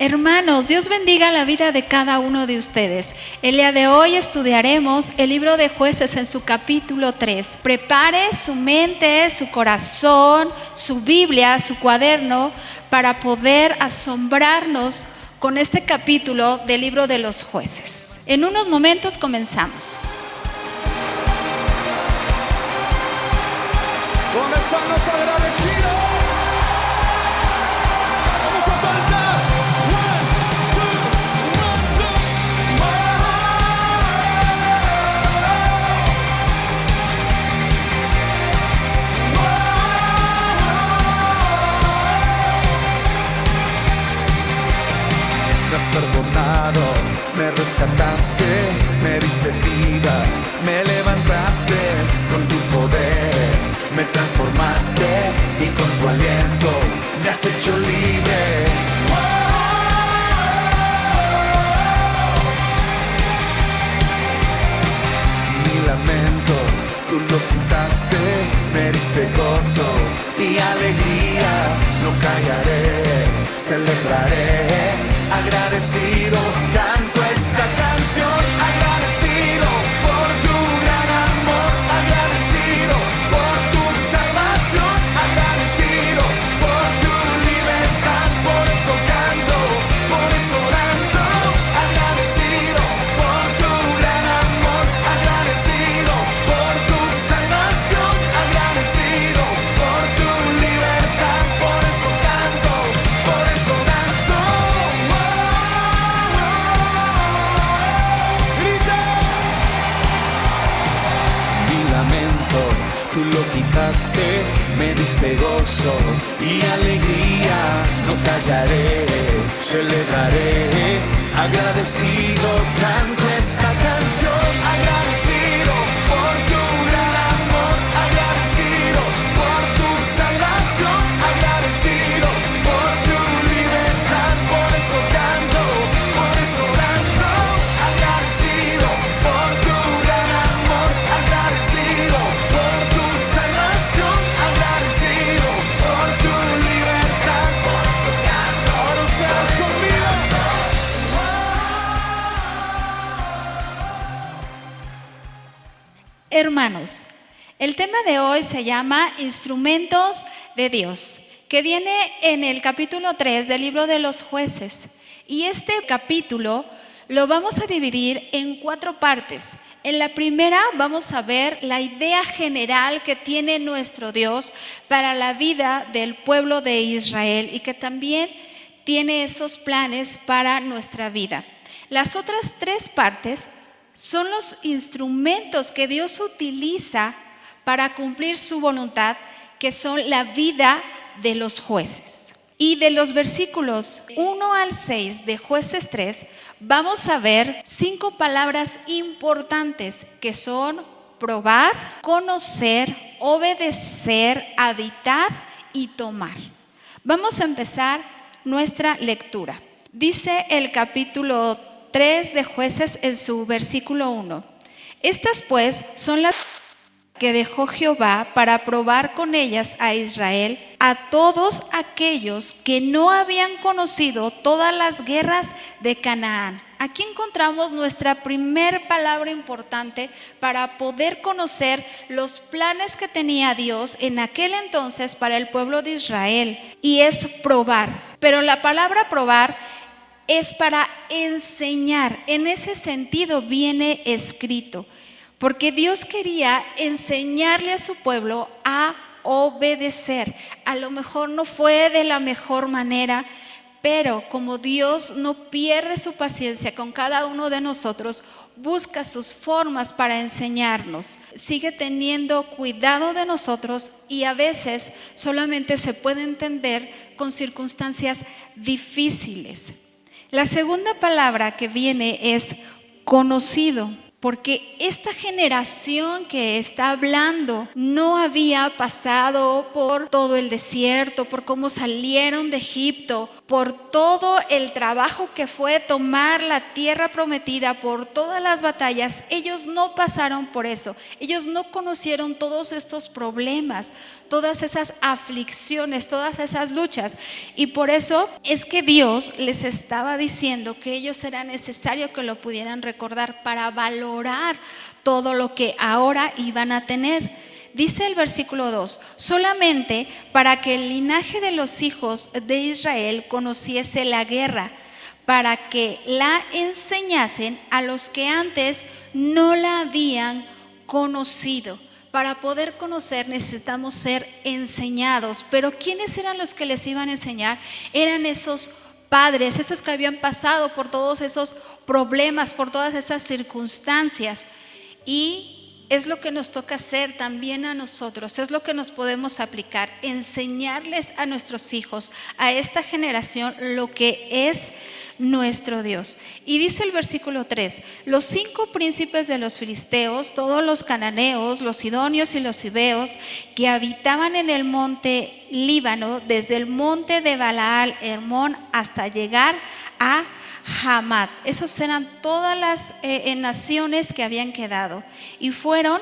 Hermanos, Dios bendiga la vida de cada uno de ustedes. El día de hoy estudiaremos el libro de Jueces en su capítulo 3. Prepare su mente, su corazón, su Biblia, su cuaderno para poder asombrarnos con este capítulo del libro de los Jueces. En unos momentos comenzamos. ¿Dónde están los agradecidos? Vamos a saltar. Me has perdonado, me rescataste, me diste vida, me levantaste con tu poder, me transformaste y con tu aliento me has hecho libre. Mi lamento, tú lo quitaste, me diste gozo y alegría, no callaré, celebraré. Agradecido, canto esta canción, agradecido por tu gran amor, agradecido por tu salvación, agradecido por tu libertad, por eso canto, por eso danzo, agradecido por tu gran amor, agradecido por tu salvación, agradecido por tu libertad, por eso canto, por eso danzo. Tú lo quitaste, me diste gozo y alegría, no callaré, celebraré, agradecido, canto esta canción, agradecido por tu gran amor, agradecido por tu salvación, agradecido por tu libertad, por eso canto, por eso danzo, agradecido por tu gran amor, agradecido por tu salvación, agradecido por tu libertad, por eso canto. Ahora ustedes conmigo. Hermanos, el tema de hoy se llama Instrumentos de Dios, que viene en el capítulo 3 del libro de los Jueces. Y este capítulo lo vamos a dividir en 4 partes. En la primera vamos a ver la idea general que tiene nuestro Dios para la vida del pueblo de Israel y que también tiene esos planes para nuestra vida. Las otras 3 partes son los instrumentos que Dios utiliza para cumplir su voluntad, que son la vida de los jueces. Y de los versículos 1 al 6 de Jueces 3, vamos a ver 5 palabras importantes que son probar, conocer, obedecer, habitar y tomar. Vamos a empezar nuestra lectura. Dice el capítulo 3 de Jueces en su versículo 1. Estas pues son las que dejó Jehová para probar con ellas a Israel, a todos aquellos que no habían conocido todas las guerras de Canaán. Aquí encontramos nuestra primer palabra importante para poder conocer los planes que tenía Dios en aquel entonces para el pueblo de Israel, y es probar. Pero la palabra probar es para enseñar. En ese sentido viene escrito, porque Dios quería enseñarle a su pueblo a obedecer. A lo mejor no fue de la mejor manera, pero como Dios no pierde su paciencia con cada uno de nosotros, busca sus formas para enseñarnos. Sigue teniendo cuidado de nosotros y a veces solamente se puede entender con circunstancias difíciles. La segunda palabra que viene es conocido. Porque esta generación que está hablando no había pasado por todo el desierto, por cómo salieron de Egipto, por todo el trabajo que fue tomar la tierra prometida, por todas las batallas. Ellos no pasaron por eso. Ellos no conocieron todos estos problemas, todas esas aflicciones, todas esas luchas. Y por eso es que Dios les estaba diciendo que ellos era necesario que lo pudieran recordar para valorar todo lo que ahora iban a tener. Dice el versículo 2: solamente para que el linaje de los hijos de Israel conociese la guerra, para que la enseñasen a los que antes no la habían conocido. Para poder conocer necesitamos ser enseñados. Pero ¿quiénes eran los que les iban a enseñar? Eran esos padres, esos que habían pasado por todos esos problemas, por todas esas circunstancias. Y es lo que nos toca hacer también a nosotros, es lo que nos podemos aplicar, enseñarles a nuestros hijos, a esta generación, lo que es nuestro Dios. Y dice el versículo 3: los 5 príncipes de los filisteos, todos los cananeos, los sidonios y los hiveos, que habitaban en el monte Líbano, desde el monte de Baal Hermón hasta llegar a Hamat. Esos eran todas las naciones que habían quedado, y fueron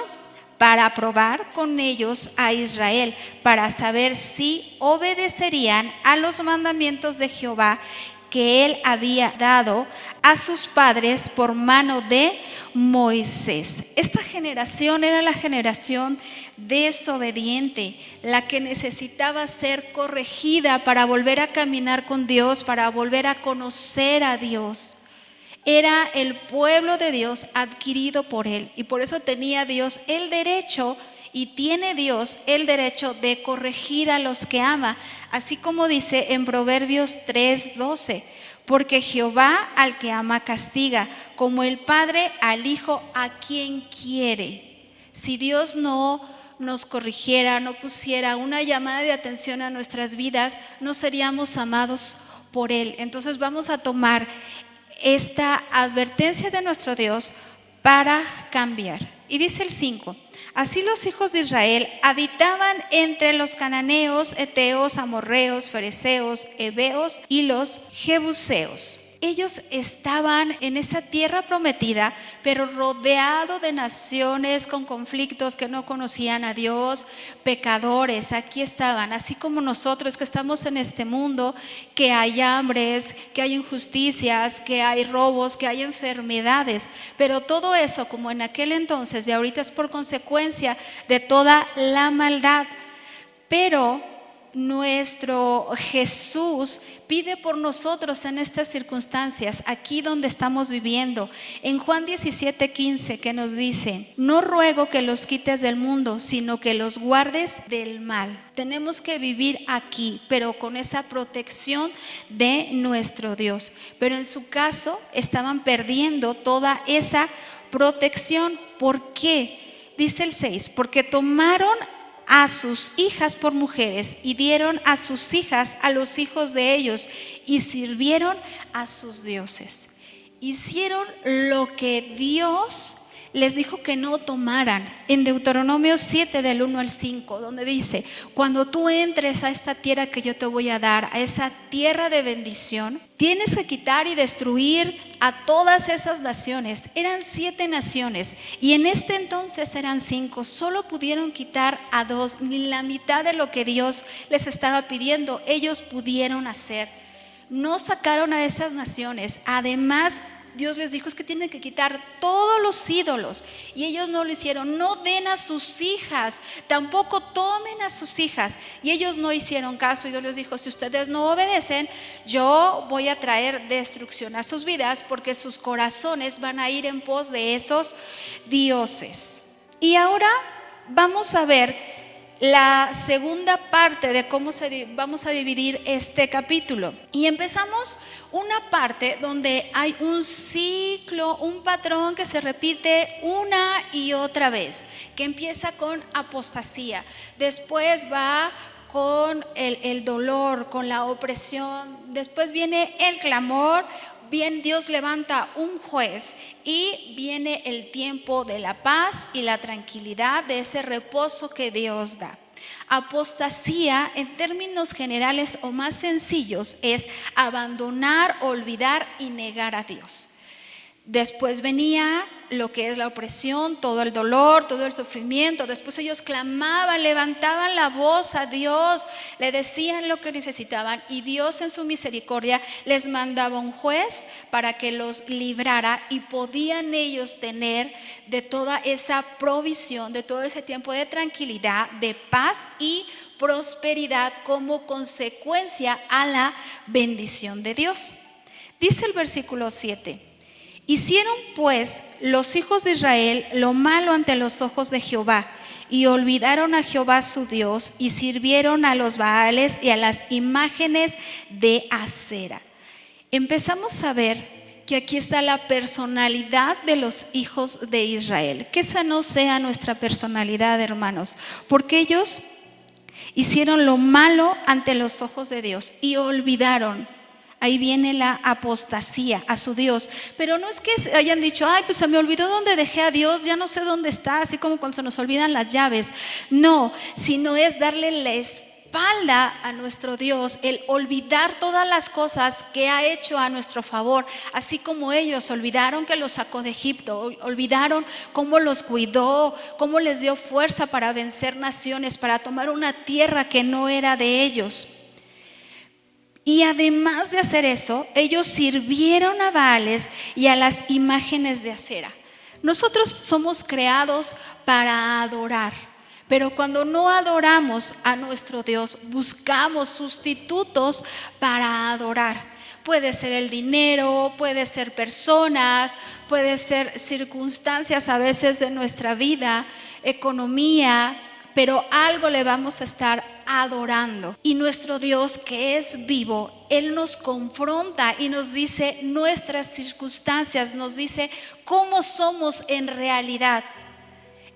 para probar con ellos a Israel, para saber si obedecerían a los mandamientos de Jehová que él había dado a sus padres por mano de Moisés. Esta generación era la generación desobediente, la que necesitaba ser corregida para volver a caminar con Dios, para volver a conocer a Dios. Era el pueblo de Dios adquirido por él, y por eso tenía Dios el derecho, y tiene Dios el derecho de corregir a los que ama, así como dice en Proverbios 3:12: porque Jehová al que ama castiga, como el padre al hijo a quien quiere. Si Dios no nos corrigiera, no pusiera una llamada de atención a nuestras vidas, no seríamos amados por él. Entonces vamos a tomar esta advertencia de nuestro Dios para cambiar. Y dice el 5: así los hijos de Israel habitaban entre los cananeos, heteos, amorreos, fereceos, heveos y los jebuseos. Ellos estaban en esa tierra prometida, pero rodeado de naciones con conflictos, que no conocían a Dios, pecadores. Aquí estaban, así como nosotros que estamos en este mundo, que hay hambres, que hay injusticias, que hay robos, que hay enfermedades. Pero todo eso, como en aquel entonces y ahorita, es por consecuencia de toda la maldad. Pero nuestro Jesús pide por nosotros en estas circunstancias, aquí donde estamos viviendo. En Juan 17:15, que nos dice: no ruego que los quites del mundo, sino que los guardes del mal. Tenemos que vivir aquí, pero con esa protección de nuestro Dios. Pero en su caso estaban perdiendo toda esa protección. ¿Por qué? Dice el 6: porque tomaron a sus hijas por mujeres y dieron a sus hijas a los hijos de ellos y sirvieron a sus dioses. Hicieron lo que Dios les dijo que no tomaran. En Deuteronomio 7 del 1 al 5, donde dice: cuando tú entres a esta tierra que yo te voy a dar, a esa tierra de bendición, tienes que quitar y destruir a todas esas naciones. Eran 7 naciones y en este entonces eran 5. Solo pudieron quitar a 2, ni la mitad de lo que Dios les estaba pidiendo ellos pudieron hacer. No sacaron a esas naciones. Además, Dios les dijo: es que tienen que quitar todos los ídolos, y ellos no lo hicieron. No den a sus hijas, tampoco tomen a sus hijas, y ellos no hicieron caso. Y Dios les dijo: si ustedes no obedecen, yo voy a traer destrucción a sus vidas, porque sus corazones van a ir en pos de esos dioses. Y ahora vamos a ver la segunda parte de cómo vamos a dividir este capítulo. Y empezamos una parte donde hay un ciclo, un patrón que se repite una y otra vez, que empieza con apostasía, después va con el dolor, con la opresión, después viene el clamor, bien Dios levanta un juez y viene el tiempo de la paz y la tranquilidad, de ese reposo que Dios da. Apostasía, en términos generales o más sencillos, es abandonar, olvidar y negar a Dios. Después venía lo que es la opresión, todo el dolor, todo el sufrimiento. Después ellos clamaban, levantaban la voz a Dios, le decían lo que necesitaban, y Dios en su misericordia les mandaba un juez para que los librara, y podían ellos tener de toda esa provisión, de todo ese tiempo de tranquilidad, de paz y prosperidad como consecuencia a la bendición de Dios. Dice el versículo 7: hicieron pues los hijos de Israel lo malo ante los ojos de Jehová, y olvidaron a Jehová su Dios, y sirvieron a los Baales y a las imágenes de acera. Empezamos a ver que aquí está la personalidad de los hijos de Israel. Que esa no sea nuestra personalidad, hermanos, porque ellos hicieron lo malo ante los ojos de Dios y olvidaron. Ahí viene la apostasía a su Dios. Pero no es que hayan dicho: ay, pues se me olvidó dónde dejé a Dios, ya no sé dónde está, así como cuando se nos olvidan las llaves. No, sino es darle la espalda a nuestro Dios, el olvidar todas las cosas que ha hecho a nuestro favor, así como ellos olvidaron que los sacó de Egipto, olvidaron cómo los cuidó, cómo les dio fuerza para vencer naciones, para tomar una tierra que no era de ellos. Y además de hacer eso, ellos sirvieron a Baales y a las imágenes de acera. Nosotros somos creados para adorar, pero cuando no adoramos a nuestro Dios, buscamos sustitutos para adorar. Puede ser el dinero, puede ser personas, puede ser circunstancias a veces de nuestra vida, economía, pero algo le vamos a estar adorando. Y nuestro Dios, que es vivo, Él nos confronta y nos dice nuestras circunstancias, nos dice cómo somos en realidad.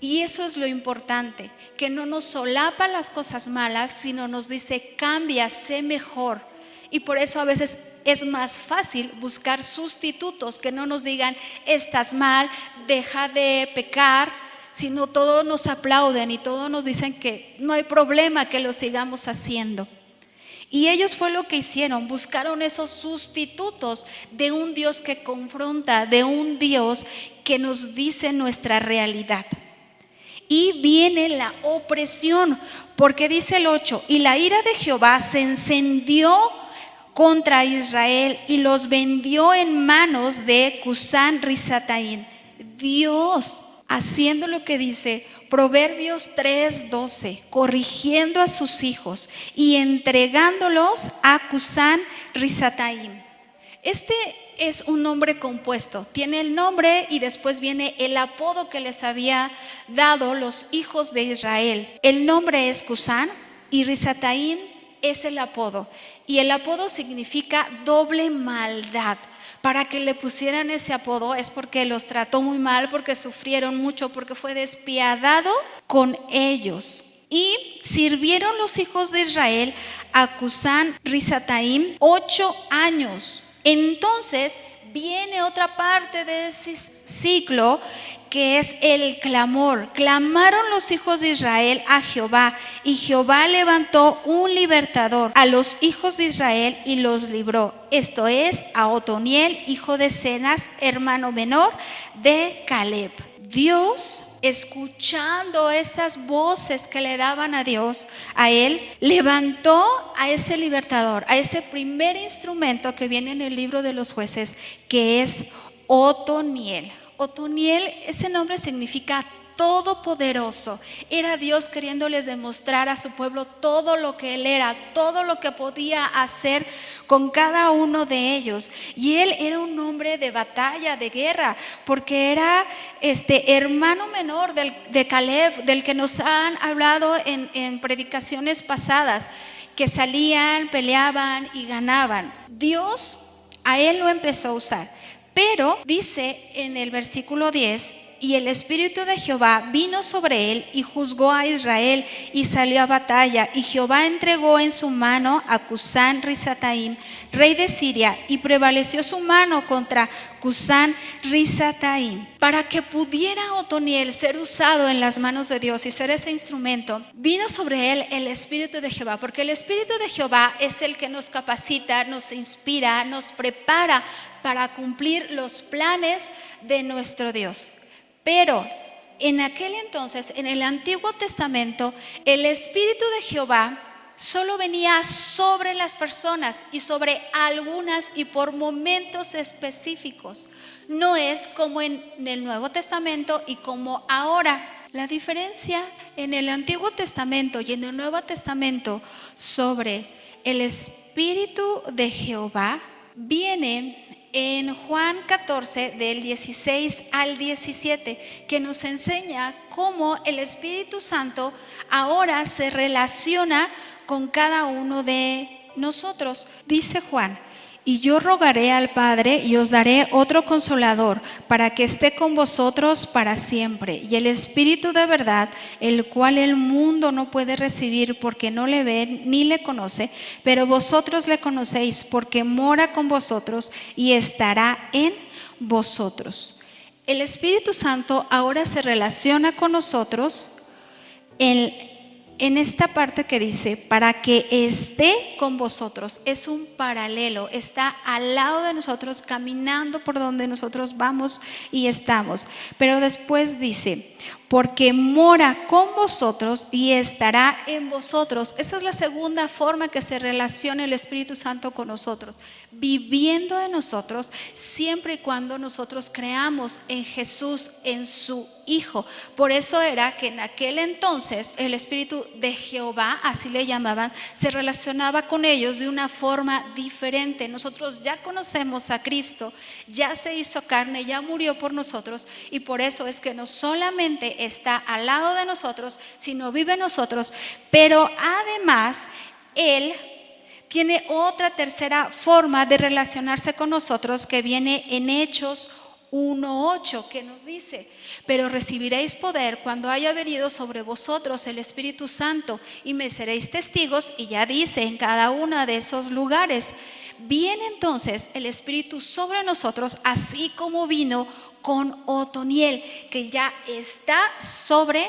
Y eso es lo importante, que no nos solapa las cosas malas, sino nos dice: cambia, sé mejor. Y por eso a veces es más fácil buscar sustitutos que no nos digan: estás mal, deja de pecar, sino todos nos aplauden y todos nos dicen que no hay problema, que lo sigamos haciendo. Y ellos fue lo que hicieron, buscaron esos sustitutos de un Dios que confronta, de un Dios que nos dice nuestra realidad. Y viene la opresión, porque dice el 8: y la ira de Jehová se encendió contra Israel y los vendió en manos de Cusán Risataín. Dios haciendo lo que dice Proverbios 3:12, corrigiendo a sus hijos y entregándolos a Cusán Risataín. Este es un nombre compuesto, tiene el nombre y después viene el apodo que les había dado los hijos de Israel. El nombre es Cusán y Risataín es el apodo, y el apodo significa doble maldad. Para que le pusieran ese apodo es porque los trató muy mal, porque sufrieron mucho, porque fue despiadado con ellos. Y sirvieron los hijos de Israel a Cusán Risataín 8 años. Entonces viene otra parte de ese ciclo, que es el clamor. Clamaron los hijos de Israel a Jehová, y Jehová levantó un libertador a los hijos de Israel y los libró. Esto es a Otoniel, hijo de Cenaz, hermano menor de Caleb. Dios, escuchando esas voces que le daban a Dios, a él, levantó a ese libertador, a ese primer instrumento que viene en el libro de los jueces, que es Otoniel. Otoniel, ese nombre significa todopoderoso. Era Dios queriéndoles demostrar a su pueblo todo lo que Él era, todo lo que podía hacer con cada uno de ellos. Y Él era un hombre de batalla, de guerra, porque era hermano menor de Caleb, del que nos han hablado en predicaciones pasadas, que salían, peleaban y ganaban. Dios a Él lo empezó a usar. Pero dice en el versículo 10: Y el Espíritu de Jehová vino sobre él y juzgó a Israel y salió a batalla. Y Jehová entregó en su mano a Cusán Risataim, rey de Siria, y prevaleció su mano contra Cusán Risataim. Para que pudiera Otoniel ser usado en las manos de Dios y ser ese instrumento, vino sobre él el Espíritu de Jehová, porque el Espíritu de Jehová es el que nos capacita, nos inspira, nos prepara para cumplir los planes de nuestro Dios. Pero en aquel entonces, en el Antiguo Testamento, el Espíritu de Jehová solo venía sobre las personas y sobre algunas y por momentos específicos. No es como en el Nuevo Testamento y como ahora. La diferencia en el Antiguo Testamento y en el Nuevo Testamento sobre el Espíritu de Jehová viene en Juan 14 del 16 al 17, que nos enseña cómo el Espíritu Santo ahora se relaciona con cada uno de nosotros. Dice Juan: y yo rogaré al Padre y os daré otro consolador para que esté con vosotros para siempre, y el Espíritu de verdad, el cual el mundo no puede recibir porque no le ve ni le conoce, pero vosotros le conocéis porque mora con vosotros y estará en vosotros. El Espíritu Santo ahora se relaciona con nosotros en esta parte que dice para que esté con vosotros. Es un paralelo, está al lado de nosotros, caminando por donde nosotros vamos y estamos. Pero después dice porque mora con vosotros y estará en vosotros. Esa es la segunda forma que se relaciona el Espíritu Santo con nosotros, viviendo en nosotros siempre y cuando nosotros creamos en Jesús, en su Hijo. Por eso era que en aquel entonces el Espíritu de Jehová, así le llamaban, se relacionaba con ellos de una forma diferente. Nosotros ya conocemos a Cristo, ya se hizo carne, ya murió por nosotros, y por eso es que no solamente está al lado de nosotros, sino vive en nosotros, pero además Él tiene otra tercera forma de relacionarse con nosotros que viene en Hechos 1:8, que nos dice: pero recibiréis poder cuando haya venido sobre vosotros el Espíritu Santo y me seréis testigos. Y ya dice en cada uno de esos lugares. Viene entonces el Espíritu sobre nosotros, así como vino con Otoniel, que ya está sobre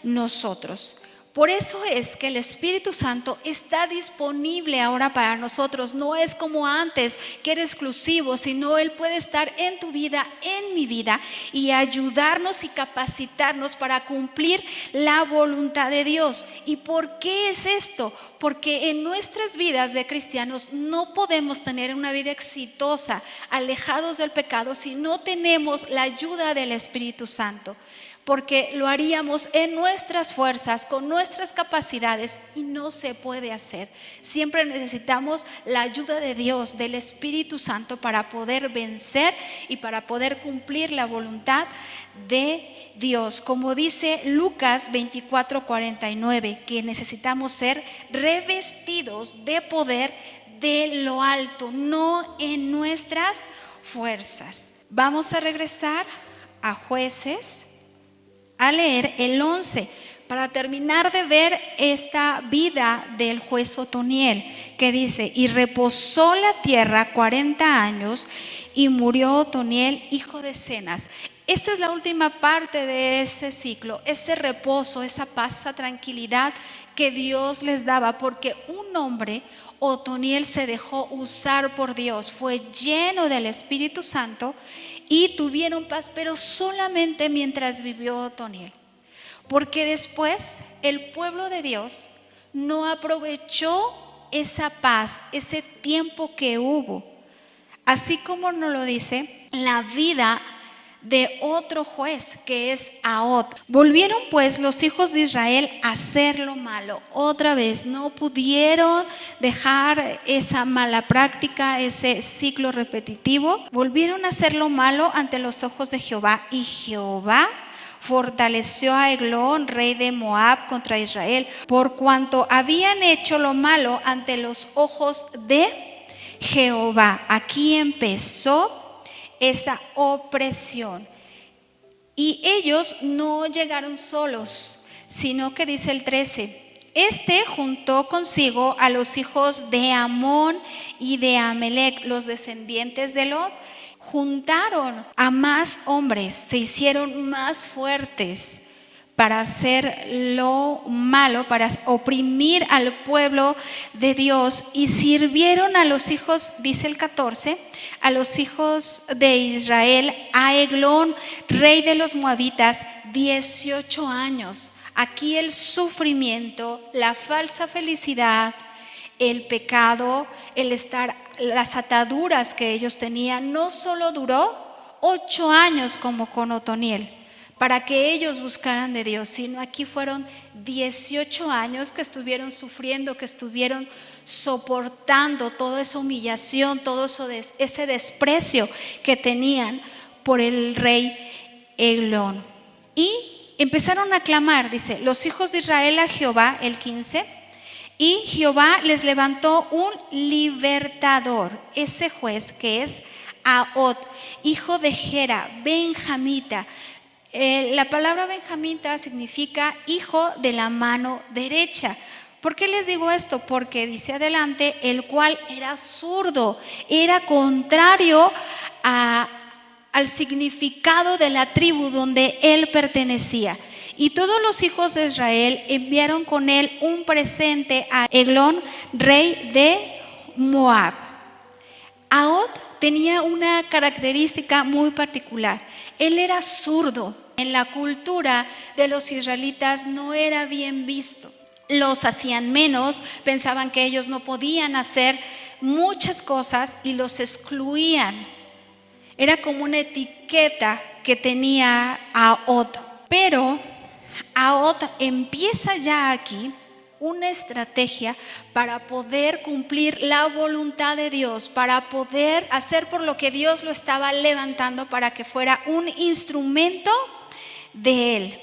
nosotros. Por eso es que el Espíritu Santo está disponible ahora para nosotros. No es como antes, que era exclusivo, sino Él puede estar en tu vida, en mi vida, y ayudarnos y capacitarnos para cumplir la voluntad de Dios. ¿Y por qué es esto? Porque en nuestras vidas de cristianos no podemos tener una vida exitosa, alejados del pecado, si no tenemos la ayuda del Espíritu Santo. Porque lo haríamos en nuestras fuerzas, con nuestras capacidades, y no se puede hacer. Siempre necesitamos la ayuda de Dios, del Espíritu Santo, para poder vencer y para poder cumplir la voluntad de Dios. Como dice Lucas 24:49, que necesitamos ser revestidos de poder de lo alto, no en nuestras fuerzas. Vamos a regresar a Jueces, a leer el 11 para terminar de ver esta vida del juez Otoniel, que dice: y reposó la tierra 40 años y murió Otoniel, hijo de Cenaz. Esta es la última parte de ese ciclo, ese reposo, esa paz, esa tranquilidad que Dios les daba, porque un hombre, Otoniel, se dejó usar por Dios, fue lleno del Espíritu Santo y tuvieron paz, pero solamente mientras vivió Otoniel. Porque después el pueblo de Dios no aprovechó esa paz, ese tiempo que hubo. Así como nos lo dice la vida de otro juez, que es Ahod. Volvieron pues los hijos de Israel a hacer lo malo. Otra vez no pudieron dejar esa mala práctica, ese ciclo repetitivo. Volvieron a hacer lo malo ante los ojos de Jehová, y Jehová fortaleció a Eglón, rey de Moab, contra Israel, por cuanto habían hecho lo malo ante los ojos de Jehová. Aquí empezó esa opresión. Y ellos no llegaron solos, sino que dice el 13, este juntó consigo a los hijos de Amón y de Amelec, los descendientes de Lot. Juntaron a más hombres, se hicieron más fuertes para hacer lo malo, para oprimir al pueblo de Dios, y sirvieron a los hijos, dice el 14, a los hijos de Israel, a Eglón, rey de los moabitas, 18 años. Aquí el sufrimiento, la falsa felicidad, el pecado, las ataduras que ellos tenían, no solo duró 8 años como con Otoniel, para que ellos buscaran de Dios, sino aquí fueron 18 años que estuvieron sufriendo, que estuvieron soportando toda esa humillación, todo ese desprecio que tenían por el rey Eglón. Y empezaron a clamar, dice, los hijos de Israel a Jehová, el 15, y Jehová les levantó un libertador, ese juez que es Ahod, hijo de Gera, benjamita. La palabra benjamita significa hijo de la mano derecha. ¿Por qué les digo esto? Porque dice adelante, el cual era zurdo, era contrario al significado de la tribu donde él pertenecía. Y todos los hijos de Israel enviaron con él un presente a Eglón, rey de Moab. Ahod tenía una característica muy particular. Él era zurdo. En la cultura de los israelitas no era bien visto. Los hacían menos, pensaban que ellos no podían hacer muchas cosas y los excluían. Era como una etiqueta que tenía Ahod. Pero Ahod empieza ya aquí una estrategia para poder cumplir la voluntad de Dios, para poder hacer por lo que Dios lo estaba levantando para que fuera un instrumento de él.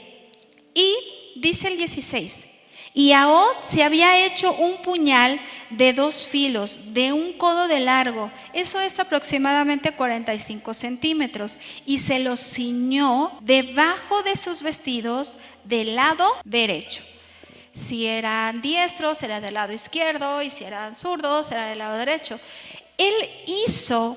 Y dice el 16, y Ahod se había hecho un puñal de 2 filos, de un codo de largo, eso es aproximadamente 45 centímetros, y se lo ciñó debajo de sus vestidos del lado derecho. Si eran diestros, era del lado izquierdo, y si eran zurdos, era del lado derecho. Él hizo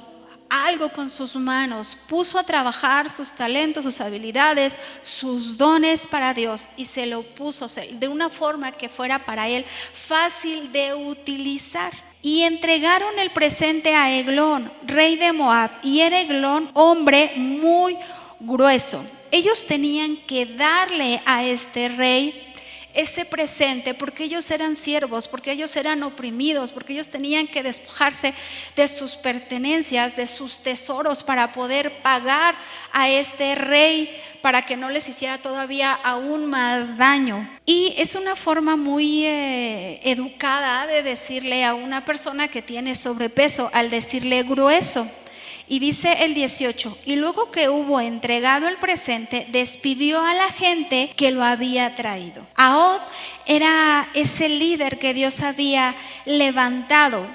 algo con sus manos, puso a trabajar sus talentos, sus habilidades, sus dones para Dios, y se lo puso de una forma que fuera para él fácil de utilizar. Y entregaron el presente a Eglón, rey de Moab, y era Eglón hombre muy grueso. Ellos tenían que darle a este rey ese presente porque ellos eran siervos, porque ellos eran oprimidos, porque ellos tenían que despojarse de sus pertenencias, de sus tesoros para poder pagar a este rey para que no les hiciera todavía aún más daño. Y es una forma muy educada de decirle a una persona que tiene sobrepeso, al decirle grueso. Y dice el 18, y luego que hubo entregado el presente, despidió a la gente que lo había traído. Ahod era ese líder que Dios había levantado,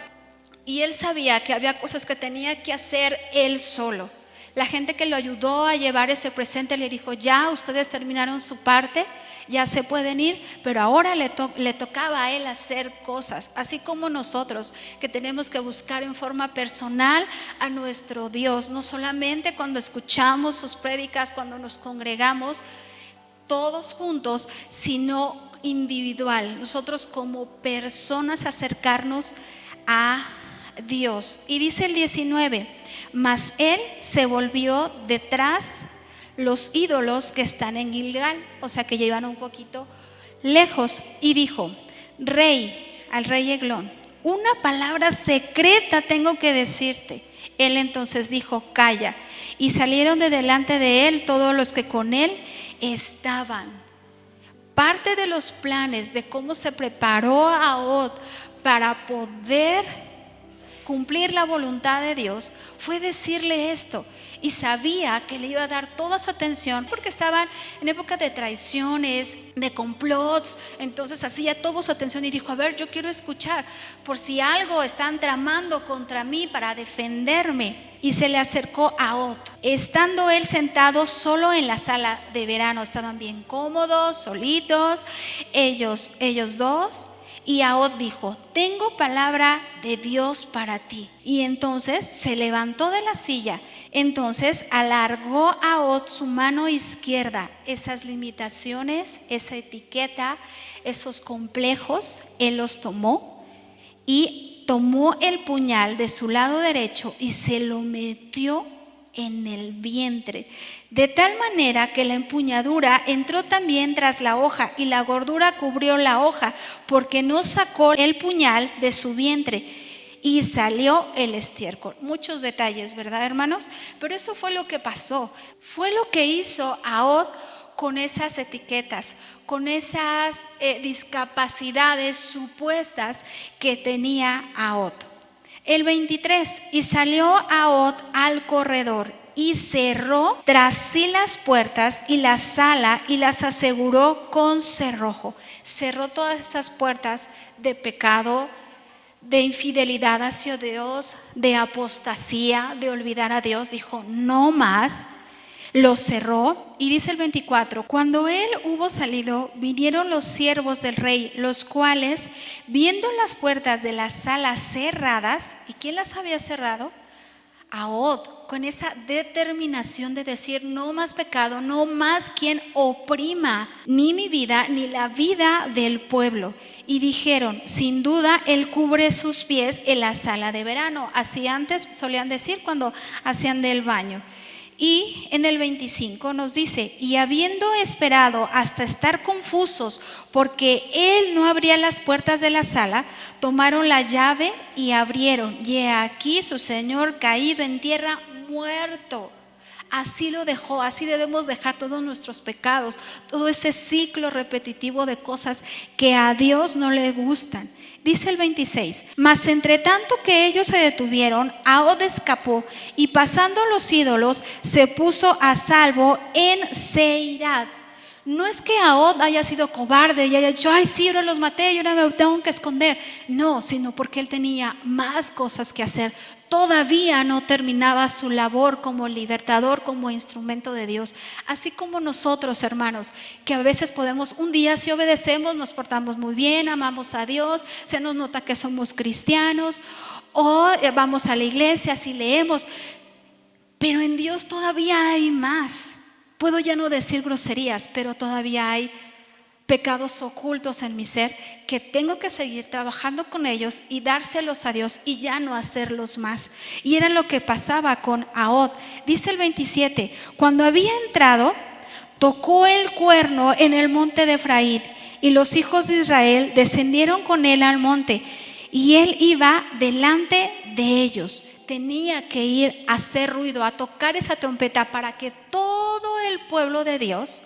y él sabía que había cosas que tenía que hacer él solo. La gente que lo ayudó a llevar ese presente le dijo, ya ustedes terminaron su parte, ya se pueden ir, pero ahora le tocaba a él hacer cosas, así como nosotros que tenemos que buscar en forma personal a nuestro Dios, no solamente cuando escuchamos sus prédicas, cuando nos congregamos todos juntos, sino individual, nosotros como personas acercarnos a Dios. Y dice el 19, mas él se volvió detrás los ídolos que están en Gilgal, o sea que llevan un poquito lejos, y dijo, rey, al rey Eglón, una palabra secreta tengo que decirte. Él entonces dijo, calla, y salieron de delante de él todos los que con él estaban. Parte de los planes de cómo se preparó a Ahod para poder cumplir la voluntad de Dios fue decirle esto, y sabía que le iba a dar toda su atención porque estaban en época de traiciones, de complots. Entonces hacía toda su atención y dijo, a ver, yo quiero escuchar por si algo están tramando contra mí para defenderme. y se le acercó a Ahod. Estando él sentado solo en la sala de verano, estaban bien cómodos, solitos, ellos dos. Y Ahod dijo: tengo palabra de Dios para ti. Y entonces se levantó de la silla. Entonces alargó Ahod su mano izquierda. Esas limitaciones, esa etiqueta, esos complejos, él los tomó y tomó el puñal de su lado derecho y se lo metió en el vientre, de tal manera que la empuñadura entró también tras la hoja y la gordura cubrió la hoja, porque no sacó el puñal de su vientre y salió el estiércol. Muchos detalles, ¿verdad, hermanos? Pero eso fue lo que pasó, fue lo que hizo Ahod con esas etiquetas, con esas discapacidades supuestas que tenía Ahod. El 23, y salió Ahod al corredor y cerró tras sí las puertas y la sala y las aseguró con cerrojo. Cerró todas esas puertas de pecado, de infidelidad hacia Dios, de apostasía, de olvidar a Dios. Dijo: no más. Lo cerró. Y dice el 24: cuando él hubo salido, vinieron los siervos del rey, los cuales, viendo las puertas de la sala cerradas, ¿y quién las había cerrado? Ahod, con esa determinación de decir: no más pecado, no más quien oprima ni mi vida ni la vida del pueblo. Y dijeron: sin duda él cubre sus pies en la sala de verano. Así antes solían decir cuando hacían del baño. Y en el 25 nos dice: y habiendo esperado hasta estar confusos porque él no abría las puertas de la sala, tomaron la llave y abrieron, y he aquí su señor caído en tierra, muerto. Así lo dejó. Así debemos dejar todos nuestros pecados, todo ese ciclo repetitivo de cosas que a Dios no le gustan. Dice el 26: mas entre tanto que ellos se detuvieron, Ahod escapó y pasando los ídolos se puso a salvo en Seirat. No es que Ahod haya sido cobarde y haya dicho: ay, sí, ahora los maté y ahora me tengo que esconder. No, sino porque él tenía más cosas que hacer. Todavía no terminaba su labor como libertador, como instrumento de Dios. Así como nosotros, hermanos, que a veces podemos, un día si obedecemos, nos portamos muy bien, amamos a Dios, se nos nota que somos cristianos, o vamos a la iglesia, así leemos, pero en Dios todavía hay más. Puedo ya no decir groserías, pero todavía hay pecados ocultos en mi ser que tengo que seguir trabajando con ellos y dárselos a Dios y ya no hacerlos más. Y era lo que pasaba con Ahod. Dice el 27: cuando había entrado, tocó el cuerno en el monte de Efraín, y los hijos de Israel descendieron con él al monte, y él iba delante de ellos. Tenía que ir a hacer ruido, a tocar esa trompeta para que todo el pueblo de Dios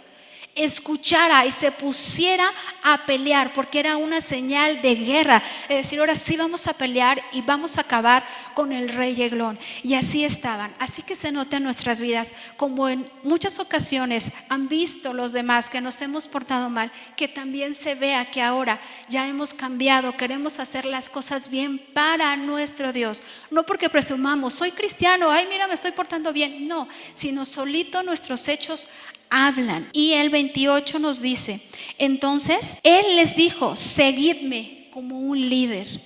escuchara y se pusiera a pelear, porque era una señal de guerra, es decir, ahora sí vamos a pelear y vamos a acabar con el rey Eglón. Y así estaban. Así que se nota en nuestras vidas, como en muchas ocasiones han visto los demás que nos hemos portado mal, que también se vea que ahora ya hemos cambiado, queremos hacer las cosas bien para nuestro Dios, no porque presumamos: soy cristiano, ay, mira, me estoy portando bien. No, sino solito nuestros hechos hablan. Y el 28 nos dice: entonces él les dijo: seguidme, como un líder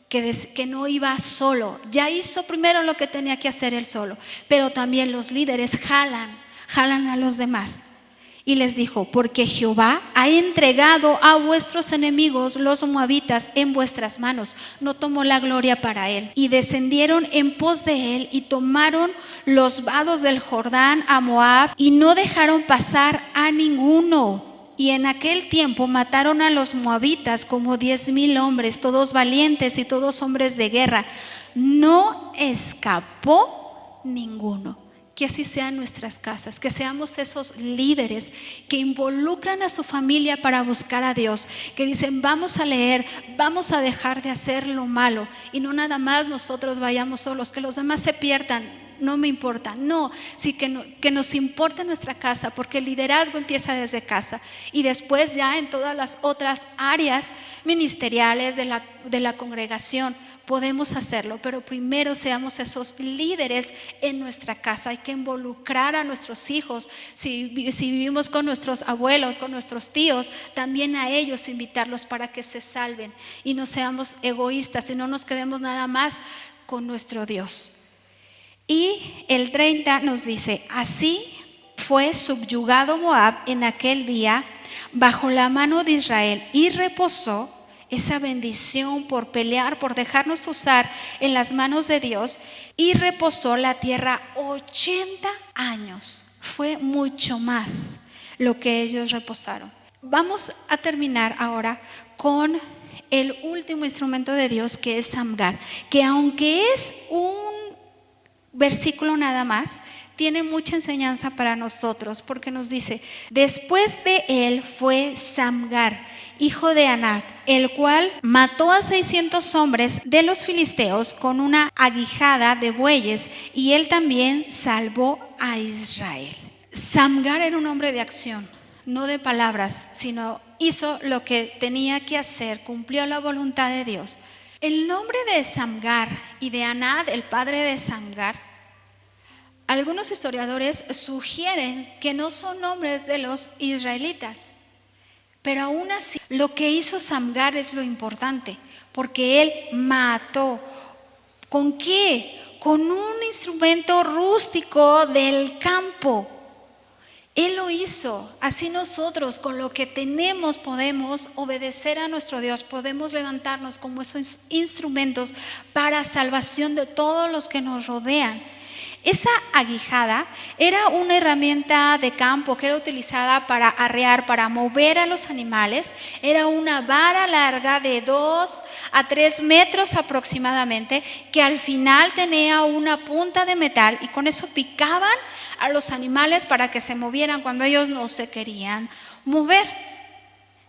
que no iba solo. Ya hizo primero lo que tenía que hacer él solo, pero también los líderes jalan a los demás. Y les dijo: porque Jehová ha entregado a vuestros enemigos los moabitas en vuestras manos. No tomó la gloria para él. Y descendieron en pos de él y tomaron los vados del Jordán a Moab y no dejaron pasar a ninguno. Y en aquel tiempo mataron a los moabitas como 10,000 hombres, todos valientes y todos hombres de guerra. No escapó ninguno. Que así sean nuestras casas, que seamos esos líderes que involucran a su familia para buscar a Dios, que dicen: vamos a leer, vamos a dejar de hacer lo malo, y no nada más nosotros vayamos solos, que los demás se pierdan, no me importa. No, sí que nos importa nuestra casa, porque el liderazgo empieza desde casa y después ya en todas las otras áreas ministeriales de la congregación, podemos hacerlo, pero primero seamos esos líderes en nuestra casa. Hay que involucrar a nuestros hijos. Si vivimos con nuestros abuelos, con nuestros tíos, también a ellos invitarlos para que se salven y no seamos egoístas y no nos quedemos nada más con nuestro Dios. Y el 30 nos dice: así fue subyugado Moab en aquel día bajo la mano de Israel, y reposó esa bendición por pelear, por dejarnos usar en las manos de Dios, y reposó la tierra 80 años. Fue mucho más lo que ellos reposaron. Vamos a terminar ahora con el último instrumento de Dios, que es Samgar, que aunque es un versículo nada más, tiene mucha enseñanza para nosotros, porque nos dice: después de él fue Samgar, hijo de Anat, el cual mató a 600 hombres de los filisteos con una aguijada de bueyes, y él también salvó a Israel. Samgar era un hombre de acción, no de palabras, sino hizo lo que tenía que hacer, cumplió la voluntad de Dios. El nombre de Samgar y de Anat, el padre de Samgar, algunos historiadores sugieren que no son nombres de los israelitas, pero aún así lo que hizo Samgar es lo importante, porque él mató. ¿Con qué? Con un instrumento rústico del campo. Él lo hizo. Así nosotros con lo que tenemos podemos obedecer a nuestro Dios, podemos levantarnos como esos instrumentos para salvación de todos los que nos rodean. Esa aguijada era una herramienta de campo que era utilizada para arrear, para mover a los animales. Era una vara larga de 2 a 3 metros aproximadamente, que al final tenía una punta de metal, y con eso picaban a los animales para que se movieran cuando ellos no se querían mover.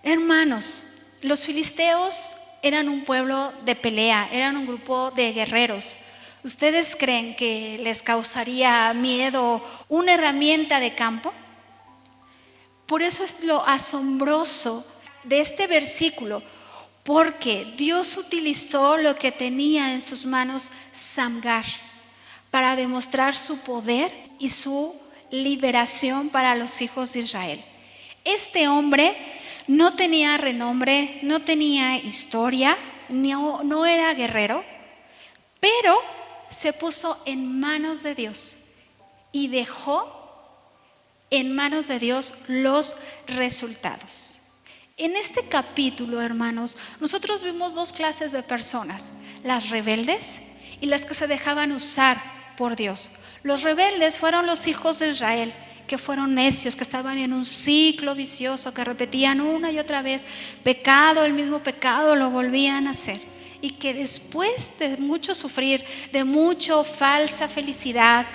Hermanos, los filisteos eran un pueblo de pelea, eran un grupo de guerreros. ¿Ustedes creen que les causaría miedo una herramienta de campo? Por eso es lo asombroso de este versículo, porque Dios utilizó lo que tenía en sus manos Samgar para demostrar su poder y su liberación para los hijos de Israel. Este hombre no tenía renombre, no tenía historia, no era guerrero, pero se puso en manos de Dios y dejó en manos de Dios los resultados. En este capítulo, hermanos, nosotros vimos 2 clases de personas: las rebeldes y las que se dejaban usar por Dios. Los rebeldes fueron los hijos de Israel, que fueron necios, que estaban en un ciclo vicioso, que repetían una y otra vez pecado, el mismo pecado lo volvían a hacer. Y que después de mucho sufrir, de mucha falsa felicidad,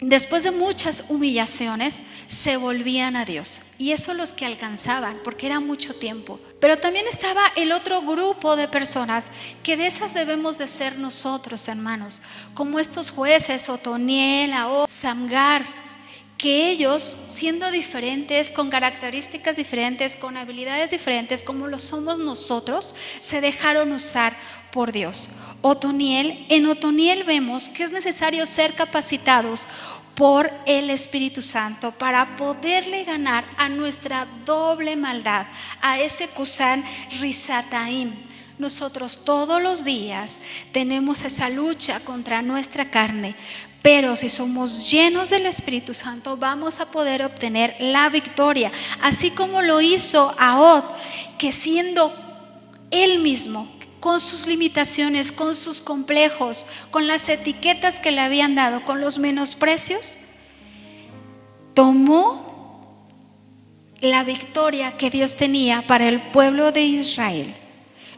después de muchas humillaciones, se volvían a Dios. Y eso los que alcanzaban, porque era mucho tiempo. Pero también estaba el otro grupo de personas, que de esas debemos de ser nosotros, hermanos, como estos jueces, Otoniel, Ahod, Samgar, que ellos, siendo diferentes, con características diferentes, con habilidades diferentes, como lo somos nosotros, se dejaron usar por Dios. En Otoniel vemos que es necesario ser capacitados por el Espíritu Santo para poderle ganar a nuestra doble maldad, a ese Cusán Risataim. Nosotros todos los días tenemos esa lucha contra nuestra carne, pero si somos llenos del Espíritu Santo vamos a poder obtener la victoria, así como lo hizo Ahod, que siendo él mismo, con sus limitaciones, con sus complejos, con las etiquetas que le habían dado, con los menosprecios, tomó la victoria que Dios tenía para el pueblo de Israel,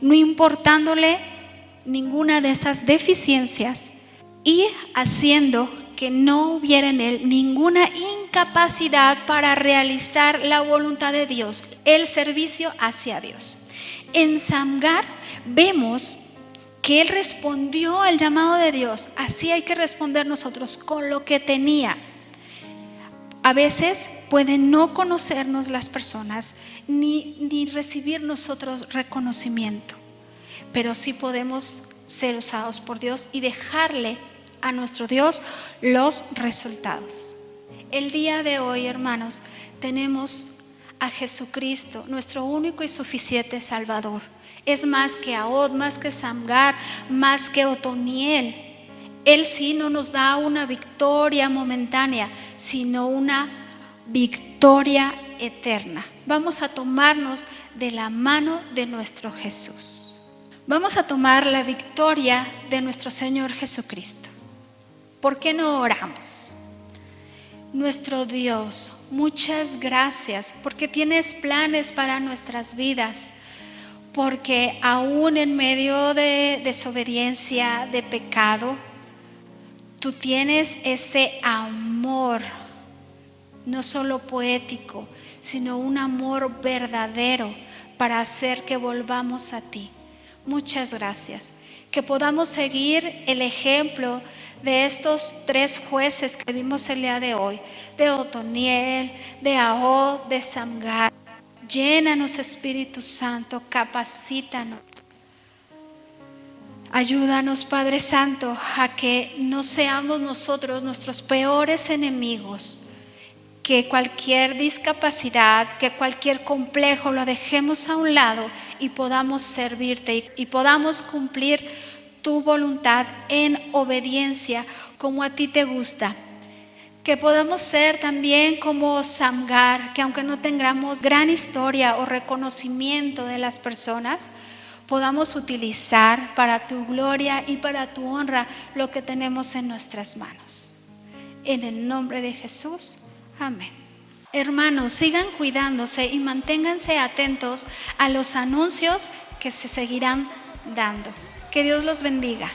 no importándole ninguna de esas deficiencias, y haciendo que no hubiera en él ninguna incapacidad para realizar la voluntad de Dios, el servicio hacia Dios. En Samgar vemos que él respondió al llamado de Dios. Así hay que responder nosotros, con lo que tenía. A veces pueden no conocernos las personas ni recibir nosotros reconocimiento, pero sí podemos ser usados por Dios y dejarle a nuestro Dios los resultados. El día de hoy, hermanos, tenemos a Jesucristo, nuestro único y suficiente Salvador. Es más que Ahod, más que Samgar, más que Otoniel. Él sí no nos da una victoria momentánea, sino una victoria eterna. Vamos a tomarnos de la mano de nuestro Jesús. Vamos a tomar la victoria de nuestro Señor Jesucristo. ¿Por qué no oramos? Nuestro Dios, muchas gracias porque tienes planes para nuestras vidas, porque aún en medio de desobediencia, de pecado, tú tienes ese amor, no solo poético, sino un amor verdadero para hacer que volvamos a ti. Muchas gracias. Que podamos seguir el ejemplo de estos 3 jueces que vimos el día de hoy, de Otoniel, de Ahod, de Samgar. Llénanos, Espíritu Santo, capacítanos. Ayúdanos, Padre Santo, a que no seamos nosotros nuestros peores enemigos, que cualquier discapacidad, que cualquier complejo lo dejemos a un lado y podamos servirte y podamos cumplir tu voluntad en obediencia como a ti te gusta. Que podamos ser también como Samgar, que aunque no tengamos gran historia o reconocimiento de las personas, podamos utilizar para tu gloria y para tu honra lo que tenemos en nuestras manos. En el nombre de Jesús, amén. Hermanos, sigan cuidándose y manténganse atentos a los anuncios que se seguirán dando. Que Dios los bendiga.